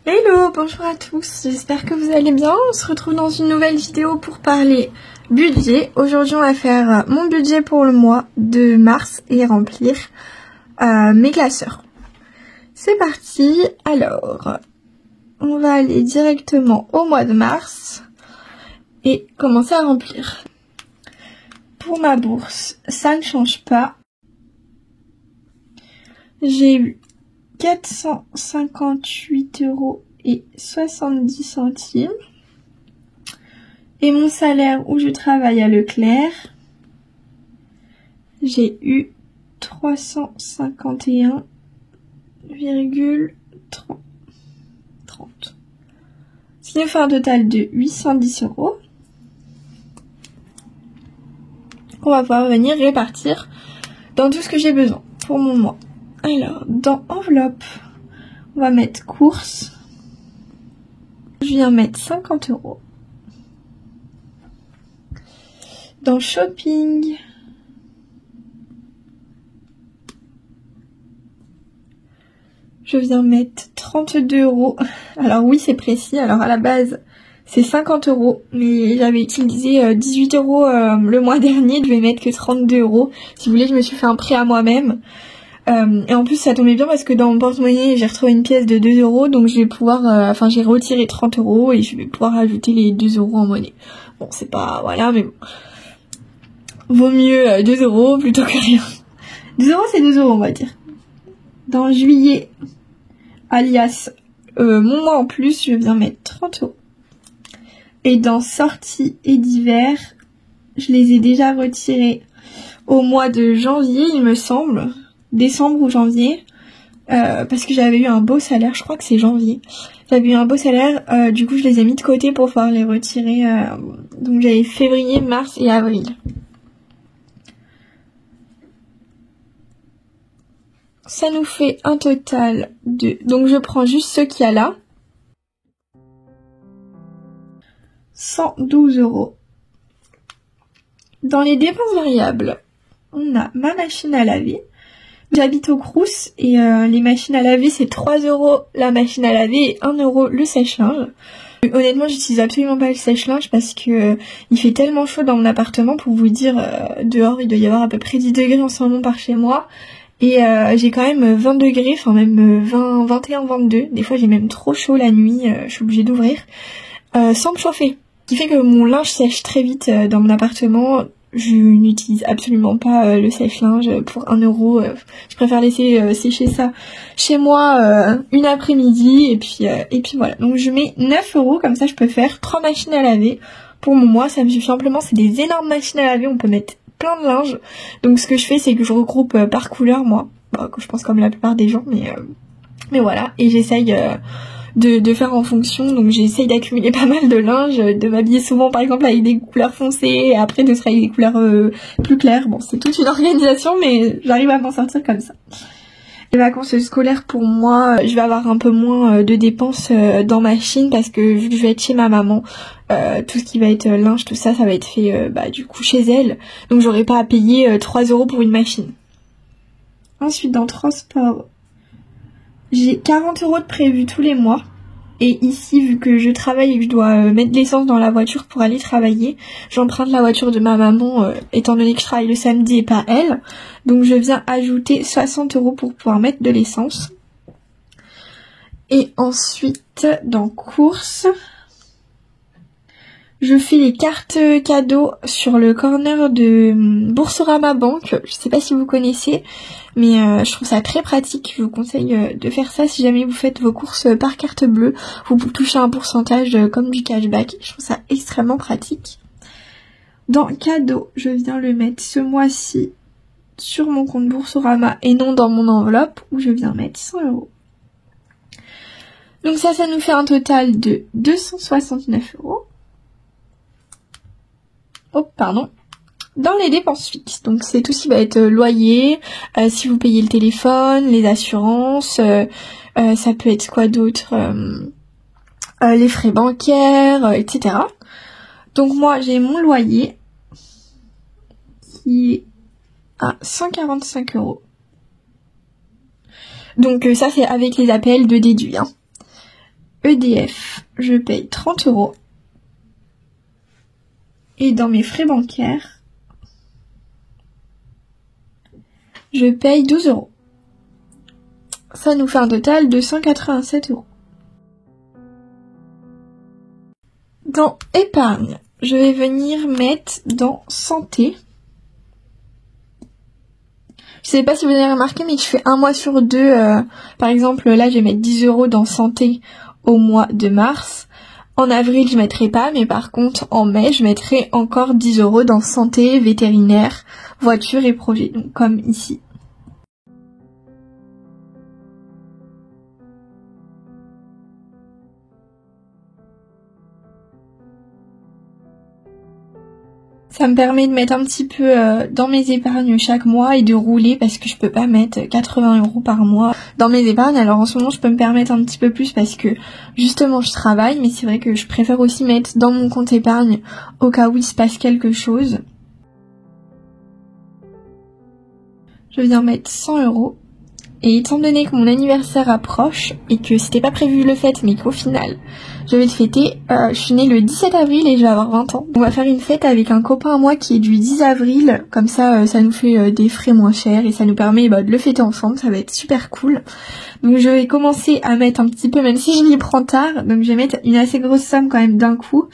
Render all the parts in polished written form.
Hello, bonjour à tous, j'espère que vous allez bien. On se retrouve dans une nouvelle vidéo pour parler budget. Aujourd'hui on va faire mon budget pour le mois de mars et remplir mes classeurs. C'est parti. Alors, on va aller directement au mois de mars et commencer à remplir. Pour ma bourse, ça ne change pas. J'ai eu 458,70 €. Et mon salaire où je travaille à Leclerc, j'ai eu 351,30. Ce qui nous fait un total de 810 €. On va pouvoir venir répartir dans tout ce que j'ai besoin pour mon mois. Alors, dans enveloppe, on va mettre courses. Je viens mettre 50 €. Dans shopping, je viens mettre 32 €. Alors oui, c'est précis. Alors à la base, c'est 50 €, mais j'avais utilisé 18 € le mois dernier. Je vais mettre que 32 €. Si vous voulez, je me suis fait un prêt à moi-même. Et en plus ça tombait bien parce que dans mon porte-monnaie j'ai retrouvé une pièce de 2 €, donc je vais pouvoir, j'ai retiré 30 € et je vais pouvoir ajouter les 2 € en monnaie. Bon, c'est pas, voilà, mais bon, vaut mieux 2 € plutôt que rien. 2 € c'est 2 € on va dire. Dans juillet, alias mon mois en plus, je viens mettre 30 €. Et dans sorties et d'hiver, je les ai déjà retirés au mois de janvier il me semble. Décembre ou janvier, parce que j'avais eu un beau salaire, je crois que c'est janvier. J'avais eu un beau salaire, du coup je les ai mis de côté pour pouvoir les retirer. Donc j'avais février, mars et avril. Ça nous fait un total de... Donc je prends juste ce qu'il y a là. 112 €. Dans les dépenses variables, on a ma machine à laver. J'habite au Crous et les machines à laver c'est 3 € la machine à laver et 1 € le sèche-linge. Honnêtement j'utilise absolument pas le sèche-linge parce que il fait tellement chaud dans mon appartement, pour vous dire, dehors il doit y avoir à peu près 10 degrés en ce moment par chez moi. Et j'ai quand même 20 degrés, enfin même 20, 21, 22. Des fois j'ai même trop chaud la nuit, je suis obligée d'ouvrir sans me chauffer. Ce qui fait que mon linge sèche très vite dans mon appartement. Je n'utilise absolument pas le sèche-linge pour 1 €. Je préfère laisser sécher ça chez moi une après-midi et puis voilà. Donc je mets 9 €, comme ça je peux faire 3 machines à laver. Pour mon mois, ça me suffit amplement. C'est des énormes machines à laver, on peut mettre plein de linge. Donc ce que je fais, c'est que je regroupe par couleur, moi. Bon, je pense comme la plupart des gens, mais voilà. Et j'essaye... de faire en fonction, donc j'essaye d'accumuler pas mal de linge, de m'habiller souvent par exemple avec des couleurs foncées et après de se avec des couleurs plus claires. Bon, c'est toute une organisation, mais j'arrive à m'en sortir comme ça. Les vacances scolaires pour moi, je vais avoir un peu moins de dépenses dans ma Chine parce que vu que je vais être chez ma maman, tout ce qui va être linge, tout ça, ça va être fait du coup chez elle, donc j'aurai pas à payer 3 € pour une machine. Ensuite dans transport, j'ai 40 € de prévu tous les mois. Et ici, vu que je travaille et que je dois mettre de l'essence dans la voiture pour aller travailler, j'emprunte la voiture de ma maman, étant donné que je travaille le samedi et pas elle. Donc je viens ajouter 60 € pour pouvoir mettre de l'essence. Et ensuite, dans courses, je fais les cartes cadeaux sur le corner de Boursorama Banque. Je sais pas si vous connaissez, mais je trouve ça très pratique. Je vous conseille de faire ça si jamais vous faites vos courses par carte bleue. Vous touchez un pourcentage comme du cashback. Je trouve ça extrêmement pratique. Dans cadeaux, je viens le mettre ce mois-ci sur mon compte Boursorama et non dans mon enveloppe où je viens mettre 100 €. Donc ça nous fait un total de 269 €. Oh, pardon. Dans les dépenses fixes, donc c'est tout ce qui va être loyer, si vous payez le téléphone, les assurances, ça peut être quoi d'autre, les frais bancaires, etc. Donc moi j'ai mon loyer qui est à 145 €. Donc ça c'est avec les appels de déduit. EDF, je paye 30 €. Et dans mes frais bancaires, je paye 12 €. Ça nous fait un total de 187 €. Dans épargne, je vais venir mettre dans santé. Je sais pas si vous avez remarqué, mais je fais un mois sur deux. Par exemple, là, je vais mettre 10 € dans santé au mois de mars. En avril, je mettrai pas, mais par contre, en mai, je mettrai encore 10 € dans santé, vétérinaire, voiture et projet. Donc, comme ici. Ça me permet de mettre un petit peu dans mes épargnes chaque mois et de rouler parce que je peux pas mettre 80 € par mois dans mes épargnes. Alors en ce moment je peux me permettre un petit peu plus parce que justement je travaille, mais c'est vrai que je préfère aussi mettre dans mon compte épargne au cas où il se passe quelque chose. Je viens mettre 100 €. Et étant donné que mon anniversaire approche et que c'était pas prévu le fête mais qu'au final je vais le fêter, je suis née le 17 avril et je vais avoir 20 ans. On va faire une fête avec un copain à moi qui est du 10 avril, comme ça ça nous fait des frais moins chers et ça nous permet de le fêter ensemble, ça va être super cool. Donc je vais commencer à mettre un petit peu, même si je m'y prends tard, donc je vais mettre une assez grosse somme quand même d'un coup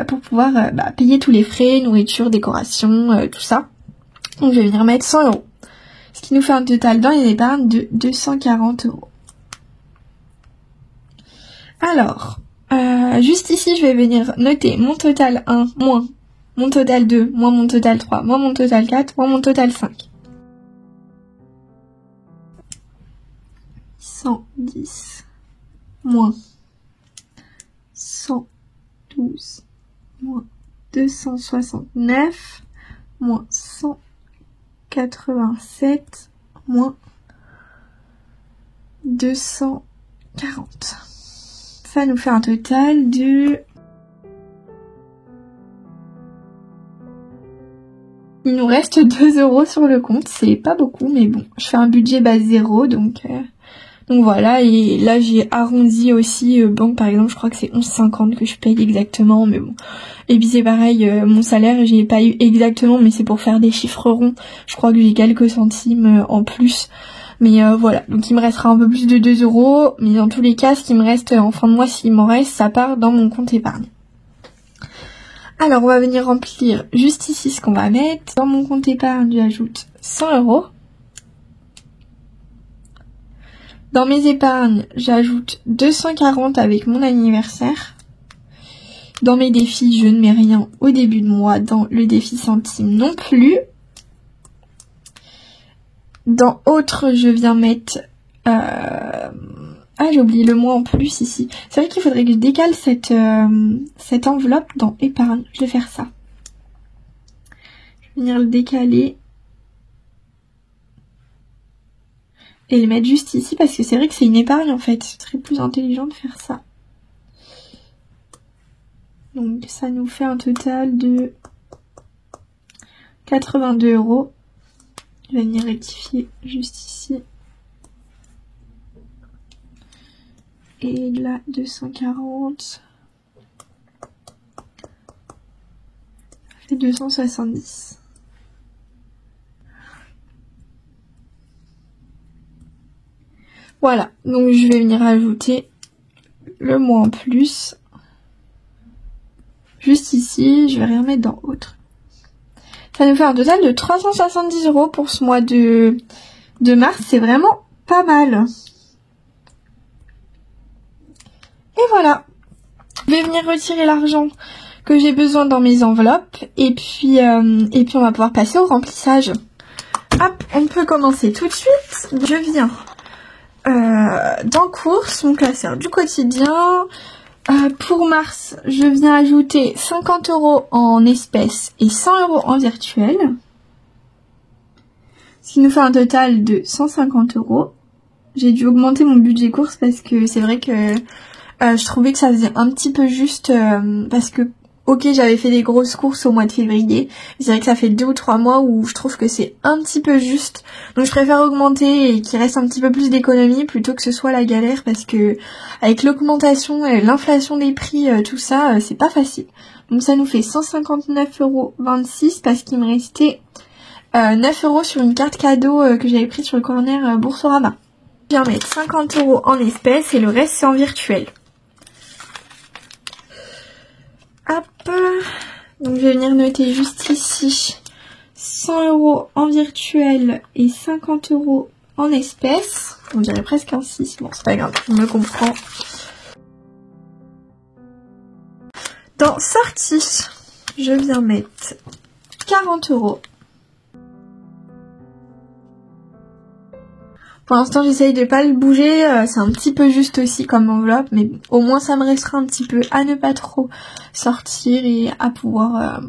pour pouvoir payer tous les frais, nourriture, décoration, tout ça. Donc je vais venir mettre 100 €. Ce qui nous fait un total dans les épargnes de 240 €. Alors, juste ici, je vais venir noter mon total 1 moins mon total 2 moins mon total 3 moins mon total 4 moins mon total 5. 110 moins 112 moins 269 moins 187 moins 240. Ça nous fait un total de... Il nous reste 2 € sur le compte, c'est pas beaucoup, mais bon, je fais un budget base 0, donc voilà, et là j'ai arrondi aussi, banque par exemple, je crois que c'est 11,50 que je paye exactement, mais bon. Et puis c'est pareil, mon salaire, j'ai pas eu exactement, mais c'est pour faire des chiffres ronds, je crois que j'ai quelques centimes en plus. Mais voilà, donc il me restera un peu plus de 2 €, mais dans tous les cas, ce qui me reste en fin de mois, s'il m'en reste, ça part dans mon compte épargne. Alors on va venir remplir juste ici ce qu'on va mettre. Dans mon compte épargne, j'ajoute 100 €. Dans mes épargnes, j'ajoute 240 avec mon anniversaire. Dans mes défis, je ne mets rien au début de mois. Dans le défi centime non plus. Dans autres, je viens mettre... Ah, j'ai oublié le mois en plus ici. C'est vrai qu'il faudrait que je décale cette enveloppe dans épargne. Je vais faire ça. Je vais venir le décaler. Et le mettre juste ici parce que c'est vrai que c'est une épargne en fait. Ce serait plus intelligent de faire ça. Donc ça nous fait un total de 82 €. Je vais venir rectifier juste ici. Et là, 240. Ça fait 270. Voilà, donc je vais venir ajouter le mois en plus. Juste ici, je vais rien mettre dans autre. Ça nous fait un total de 370 € pour ce mois de mars. C'est vraiment pas mal. Et voilà. Je vais venir retirer l'argent que j'ai besoin dans mes enveloppes. Et puis on va pouvoir passer au remplissage. Hop, on peut commencer tout de suite. Je viens dans courses, mon classeur du quotidien. Pour mars, je viens ajouter 50 € en espèces et 100 € en virtuel. Ce qui nous fait un total de 150 €. J'ai dû augmenter mon budget courses parce que c'est vrai que je trouvais que ça faisait un petit peu juste parce que ok, j'avais fait des grosses courses au mois de février. C'est vrai que ça fait 2 ou 3 mois où je trouve que c'est un petit peu juste. Donc je préfère augmenter et qu'il reste un petit peu plus d'économie plutôt que ce soit la galère parce que avec l'augmentation et l'inflation des prix, tout ça, c'est pas facile. Donc ça nous fait 159,26 € parce qu'il me restait 9 € sur une carte cadeau que j'avais prise sur le corner Boursorama. Je viens mettre 50 € en espèces et le reste c'est en virtuel. Hop, donc je vais venir noter juste ici 100 € en virtuel et 50 € en espèces. On dirait presque un 6, bon c'est pas grave, je me comprends. Dans sortie, je viens mettre 40 €. Pour l'instant, j'essaye de pas le bouger, c'est un petit peu juste aussi comme enveloppe, mais au moins ça me restera un petit peu à ne pas trop sortir et à pouvoir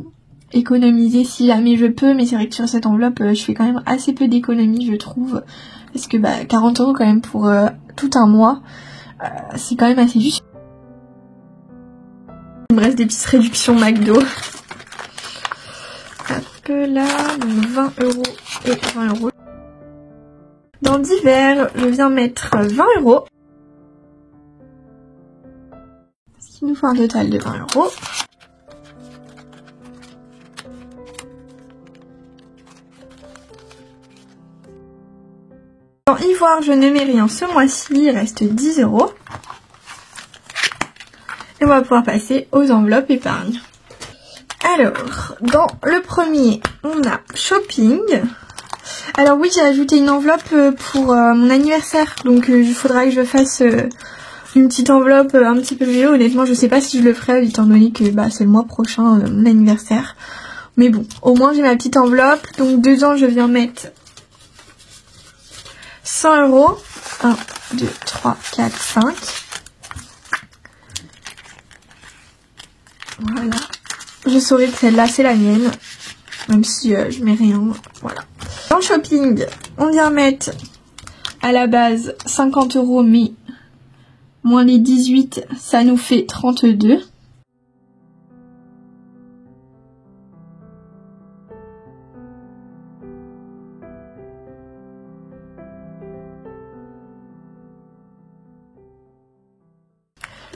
économiser si jamais je peux, mais c'est vrai que sur cette enveloppe, je fais quand même assez peu d'économies, je trouve, parce que 40 € quand même pour tout un mois, c'est quand même assez juste. Il me reste des petites réductions McDo. Hop là, donc 20 € et 20 €. Dans divers, je viens mettre 20 €. Ce qui nous fait un total de 20 €. Dans ivoire, je ne mets rien ce mois-ci, il reste 10 €. Et on va pouvoir passer aux enveloppes épargne. Alors, dans le premier, on a shopping. Alors oui, j'ai ajouté une enveloppe pour mon anniversaire, donc il faudra que je fasse une petite enveloppe un petit peu mieux. Honnêtement, je sais pas si je le ferai, étant donné que c'est le mois prochain, mon anniversaire. Mais bon, au moins j'ai ma petite enveloppe, donc dedans je viens mettre 100 €. 1, 2, 3, 4, 5. Voilà. Je saurai que celle-là c'est la mienne, même si je mets rien, voilà. Dans shopping, on vient mettre à la base 50 € mais moins les 18, ça nous fait 32.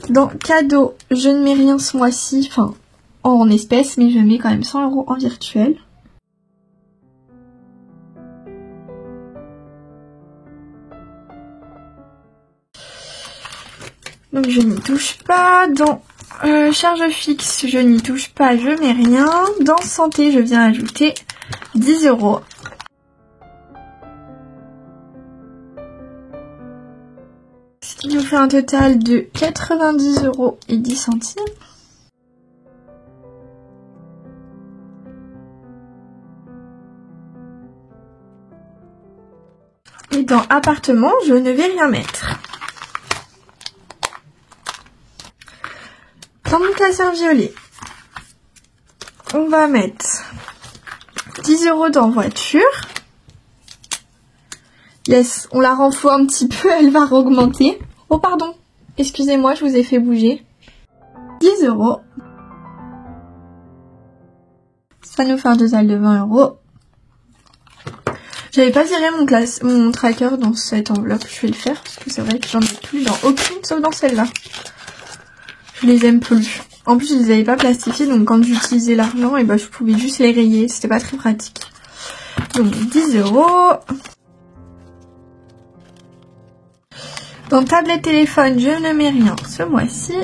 Dans cadeau, je ne mets rien ce mois-ci, enfin en espèces, mais je mets quand même 100 € en virtuel. Donc je n'y touche pas. Dans charge fixe, je n'y touche pas, je mets rien. Dans santé, je viens ajouter 10 €. Ce qui nous fait un total de 90 € et 10 centimes. Et dans appartement, je ne vais rien mettre. Dans mon classeur violet, on va mettre 10 € dans voiture. Yes, on la renfloue un petit peu, elle va augmenter. Oh pardon, excusez-moi, je vous ai fait bouger. 10 €. Ça nous fait un total de 20 €. J'avais pas viré mon tracker dans cette enveloppe, je vais le faire parce que c'est vrai que j'en ai plus dans aucune sauf dans celle-là. Je les aime plus. En plus, je les avais pas plastifiés, donc quand j'utilisais l'argent, et je pouvais juste les rayer, c'était pas très pratique. Donc 10 €. Dans tablette téléphone, je ne mets rien ce mois-ci.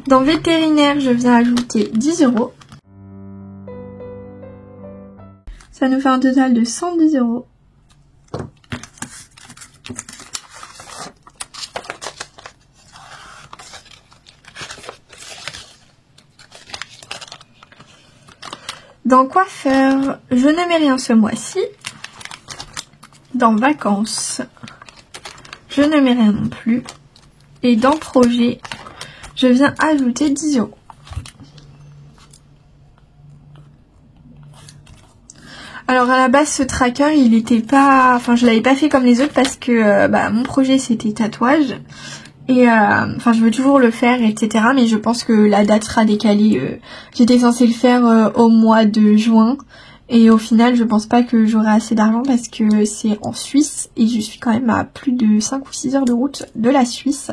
Dans vétérinaire, je viens ajouter 10 €. Ça nous fait un total de 110 €. Dans coiffeur, je ne mets rien ce mois-ci. Dans vacances, je ne mets rien non plus. Et dans projet, je viens ajouter 10 €. Alors à la base, ce tracker, il était pas... Enfin, je l'avais pas fait comme les autres parce que mon projet, c'était tatouage. Et enfin je veux toujours le faire, etc. Mais je pense que la date sera décalée. J'étais censée le faire au mois de juin. Et au final je pense pas que j'aurai assez d'argent parce que c'est en Suisse. Et je suis quand même à plus de 5 ou 6 heures de route de la Suisse.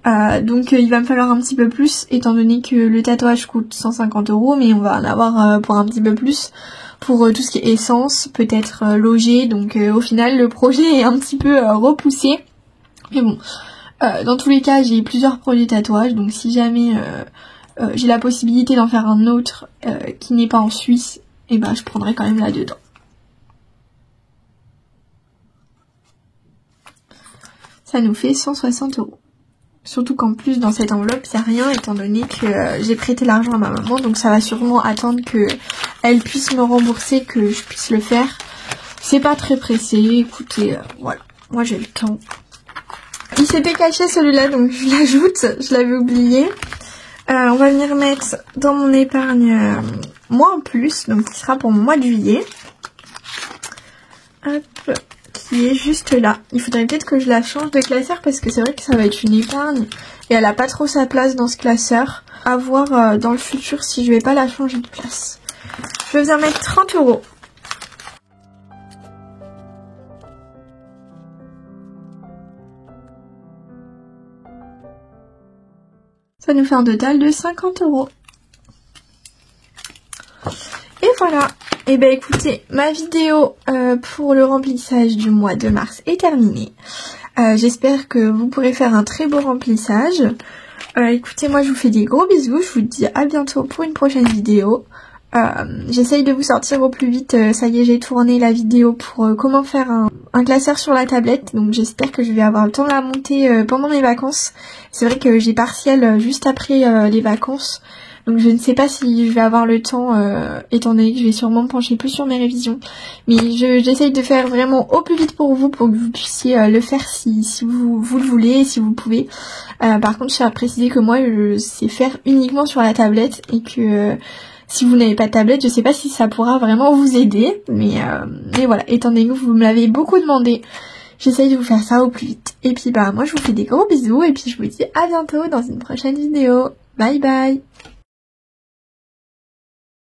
Donc il va me falloir un petit peu plus étant donné que le tatouage coûte 150 €. Mais on va en avoir pour un petit peu plus. Pour tout ce qui est essence, peut-être loger. Donc au final le projet est un petit peu repoussé. Mais bon. Dans tous les cas, j'ai plusieurs projets tatouages, donc si jamais j'ai la possibilité d'en faire un autre qui n'est pas en Suisse, et ben je prendrai quand même là-dedans. Ça nous fait 160 €. Surtout qu'en plus dans cette enveloppe, il n'y a rien étant donné que j'ai prêté l'argent à ma maman, donc ça va sûrement attendre que elle puisse me rembourser, que je puisse le faire. C'est pas très pressé, écoutez, voilà, moi j'ai le temps. Il s'était caché celui-là, donc je l'ajoute, je l'avais oublié. On va venir mettre dans mon épargne mois en plus, donc qui sera pour mon mois de juillet. Hop, qui est juste là. Il faudrait peut-être que je la change de classeur parce que c'est vrai que ça va être une épargne. Et elle a pas trop sa place dans ce classeur. À voir dans le futur si je vais pas la changer de place. Je vais venir mettre 30 €. Ça nous fait un total de 50 €. Et voilà. Et ben écoutez, ma vidéo pour le remplissage du mois de mars est terminée. J'espère que vous pourrez faire un très beau remplissage. Écoutez, moi je vous fais des gros bisous. Je vous dis à bientôt pour une prochaine vidéo. J'essaye de vous sortir au plus vite. Ça y est, j'ai tourné la vidéo pour comment faire un classeur sur la tablette. Donc j'espère que je vais avoir le temps de la monter pendant mes vacances. C'est vrai que j'ai partiel juste après les vacances. Donc je ne sais pas si je vais avoir le temps, étant donné que je vais sûrement me pencher plus sur mes révisions. Mais j'essaye de faire vraiment au plus vite pour que vous puissiez le faire si vous le voulez, si vous pouvez. Par contre, je tiens à préciser que moi, je sais faire uniquement sur la tablette et que si vous n'avez pas de tablette, je sais pas si ça pourra vraiment vous aider. Mais voilà, étant donné que vous me l'avez beaucoup demandé, j'essaye de vous faire ça au plus vite. Et puis bah moi, je vous fais des gros bisous et puis je vous dis à bientôt dans une prochaine vidéo. Bye bye!